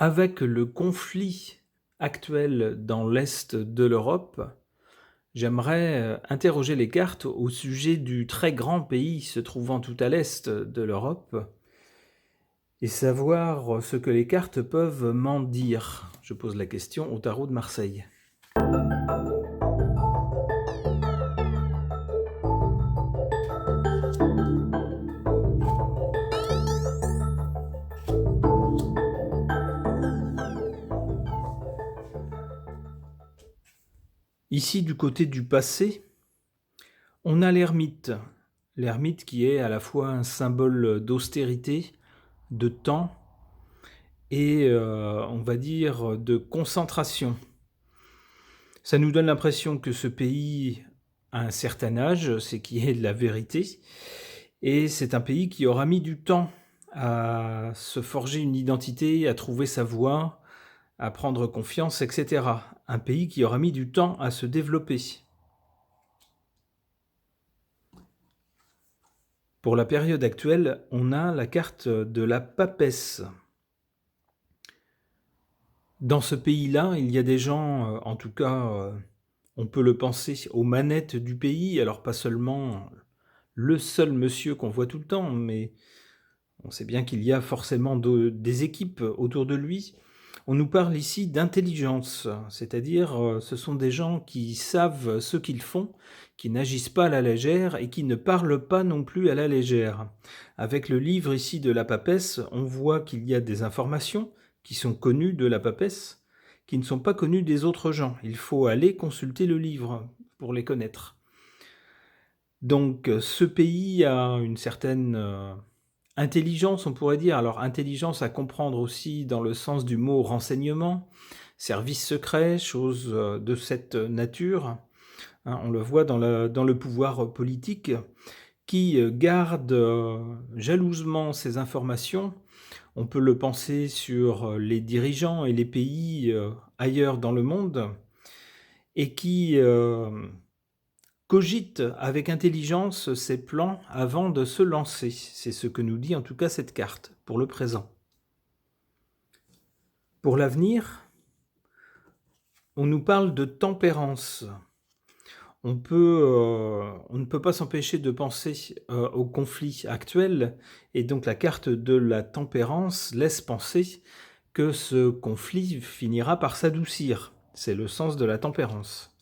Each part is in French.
Avec le conflit actuel dans l'est de l'Europe, j'aimerais interroger les cartes au sujet du très grand pays se trouvant tout à l'est de l'Europe et savoir ce que les cartes peuvent m'en dire. Je pose la question au tarot de Marseille. Ici, du côté du passé, on a l'ermite. L'ermite qui est à la fois un symbole d'austérité, de temps et, on va dire, de concentration. Ça nous donne l'impression que ce pays a un certain âge, c'est qui est la vérité, et c'est un pays qui aura mis du temps à se forger une identité, à trouver sa voie, à prendre confiance, etc. Un pays qui aura mis du temps à se développer. Pour la période actuelle, on a la carte de la papesse. Dans ce pays-là, il y a des gens, en tout cas, on peut le penser, aux manettes du pays, alors pas seulement le seul monsieur qu'on voit tout le temps, mais on sait bien qu'il y a forcément des équipes autour de lui. On nous parle ici d'intelligence, c'est-à-dire ce sont des gens qui savent ce qu'ils font, qui n'agissent pas à la légère et qui ne parlent pas non plus à la légère. Avec le livre ici de la papesse, on voit qu'il y a des informations qui sont connues de la papesse, qui ne sont pas connues des autres gens. Il faut aller consulter le livre pour les connaître. Donc ce pays a une certaine intelligence, on pourrait dire. Alors intelligence à comprendre aussi dans le sens du mot renseignement, service secret, choses de cette nature. Hein, on le voit dans le pouvoir politique qui garde jalousement ces informations. On peut le penser sur les dirigeants et les pays ailleurs dans le monde et qui cogite avec intelligence ses plans avant de se lancer. C'est ce que nous dit en tout cas cette carte, pour le présent. Pour l'avenir, on nous parle de tempérance. On ne peut pas s'empêcher de penser au conflit actuel, et donc la carte de la tempérance laisse penser que ce conflit finira par s'adoucir. C'est le sens de la tempérance.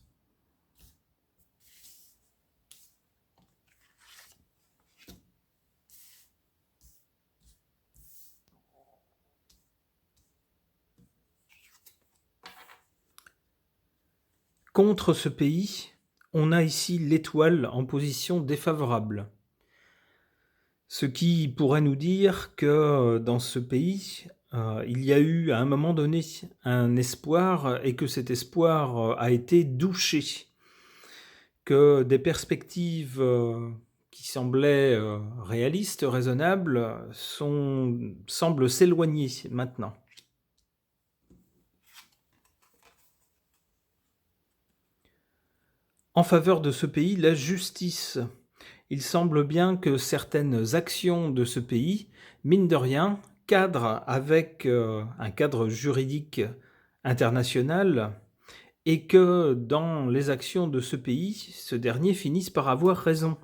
Contre ce pays, on a ici l'étoile en position défavorable. Ce qui pourrait nous dire que dans ce pays, il y a eu à un moment donné un espoir et que cet espoir a été douché. Que des perspectives qui semblaient réalistes, raisonnables, semblent s'éloigner maintenant. En faveur de ce pays, la justice. Il semble bien que certaines actions de ce pays, mine de rien, cadrent avec un cadre juridique international et que dans les actions de ce pays, ce dernier finisse par avoir raison,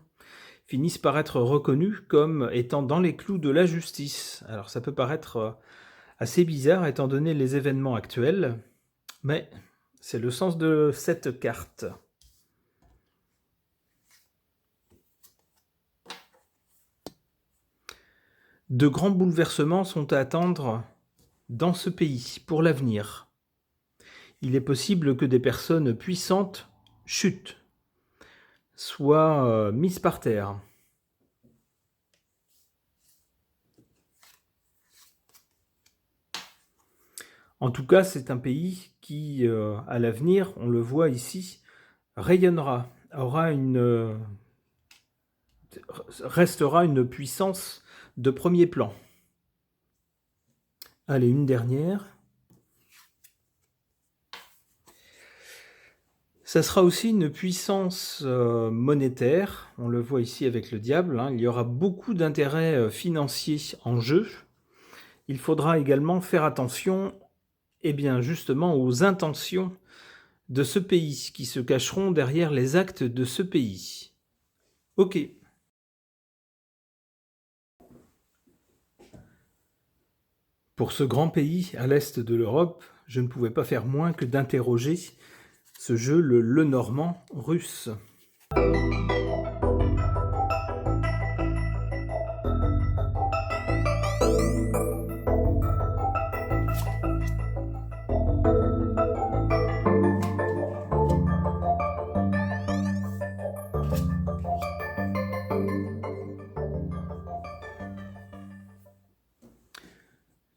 finisse par être reconnu comme étant dans les clous de la justice. Alors ça peut paraître assez bizarre étant donné les événements actuels, mais c'est le sens de cette carte. De grands bouleversements sont à attendre dans ce pays pour l'avenir. Il est possible que des personnes puissantes chutent, soient mises par terre. En tout cas, c'est un pays qui, à l'avenir, on le voit ici, rayonnera, restera une puissance de premier plan. Allez, une dernière. Ça sera aussi une puissance monétaire, on le voit ici avec le diable, hein. Il y aura beaucoup d'intérêts financiers en jeu, il faudra également faire attention, eh bien, justement, aux intentions de ce pays, qui se cacheront derrière les actes de ce pays. OK. Pour ce grand pays à l'est de l'Europe, je ne pouvais pas faire moins que d'interroger ce jeu, le Lenormand russe.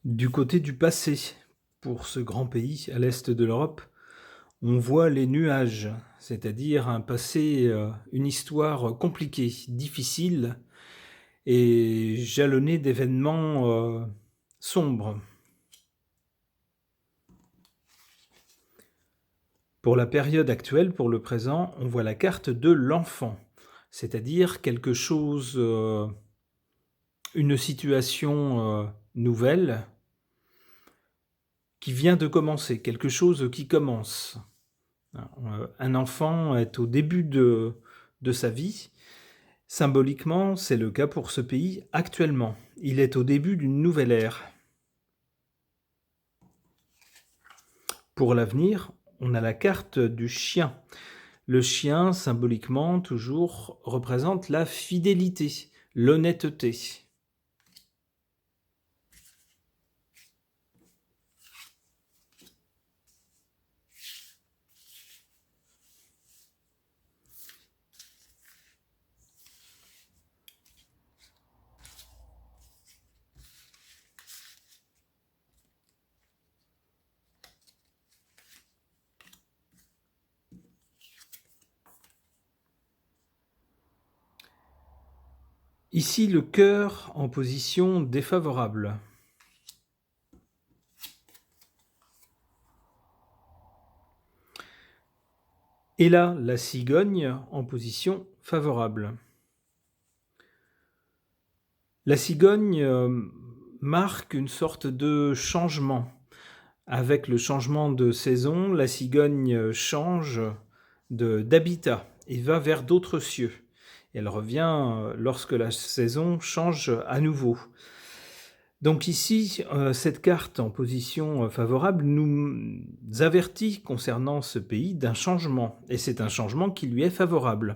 Du côté du passé, pour ce grand pays à l'est de l'Europe, on voit les nuages, c'est-à-dire un passé, une histoire compliquée, difficile et jalonnée d'événements sombres. Pour la période actuelle, pour le présent, on voit la carte de l'enfant, c'est-à-dire quelque chose, une situation nouvelle qui vient de commencer, quelque chose qui commence. Un enfant est au début de sa vie. Symboliquement, c'est le cas pour ce pays actuellement. Il est au début d'une nouvelle ère. Pour l'avenir, on a la carte du chien. Le chien, symboliquement, toujours, représente la fidélité, l'honnêteté. Ici, le cœur en position défavorable. Et là, la cigogne en position favorable. La cigogne marque une sorte de changement. Avec le changement de saison, la cigogne change d'habitat et va vers d'autres cieux. Elle revient lorsque la saison change à nouveau. Donc ici, cette carte en position favorable nous avertit concernant ce pays d'un changement, et c'est un changement qui lui est favorable.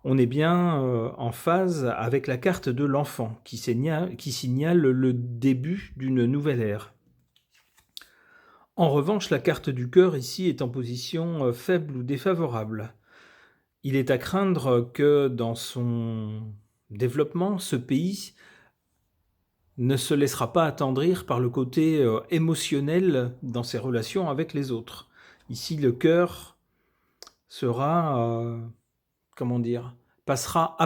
On est bien en phase avec la carte de l'enfant, qui signale le début d'une nouvelle ère. En revanche, la carte du cœur ici est en position faible ou défavorable. Il est à craindre que dans son développement, ce pays ne se laissera pas attendrir par le côté émotionnel dans ses relations avec les autres. Ici, le cœur sera, passera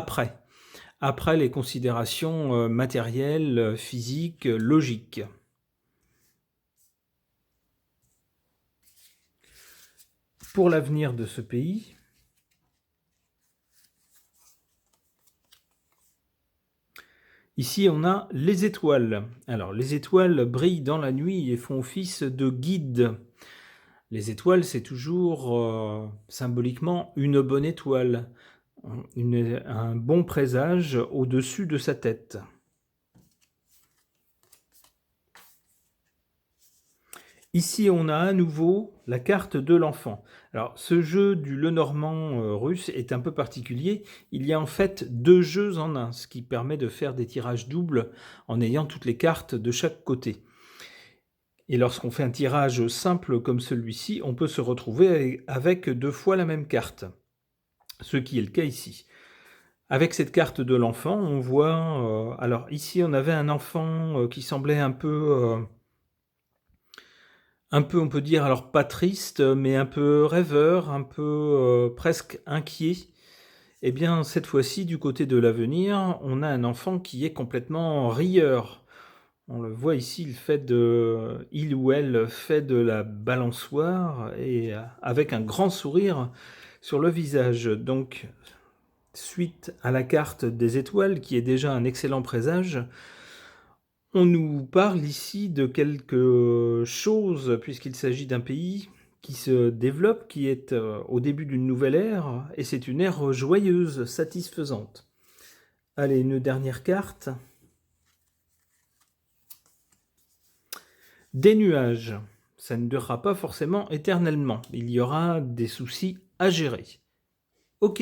après les considérations matérielles, physiques, logiques. Pour l'avenir de ce pays, ici, on a les étoiles. Alors, les étoiles brillent dans la nuit et font office de guide. Les étoiles, c'est toujours symboliquement une bonne étoile, un bon présage au-dessus de sa tête. Ici, on a à nouveau la carte de l'enfant. Alors, ce jeu du Lenormand russe est un peu particulier. Il y a en fait 2 jeux en un, ce qui permet de faire des tirages doubles en ayant toutes les cartes de chaque côté. Et lorsqu'on fait un tirage simple comme celui-ci, on peut se retrouver avec 2 fois la même carte, ce qui est le cas ici. Avec cette carte de l'enfant, on voit... alors ici, on avait un enfant qui semblait un peu, on peut dire, alors pas triste, mais un peu rêveur, un peu presque inquiet. Eh bien, cette fois-ci, du côté de l'avenir, on a un enfant qui est complètement rieur. On le voit ici, il ou elle fait de la balançoire et avec un grand sourire sur le visage. Donc, suite à la carte des étoiles, qui est déjà un excellent présage, On nous parle ici de quelque chose, puisqu'il s'agit d'un pays qui se développe, qui est, au début d'une nouvelle ère et c'est une ère joyeuse, satisfaisante. Allez, une dernière carte. Des nuages. Ça ne durera pas forcément éternellement. Il y aura des soucis à gérer. OK.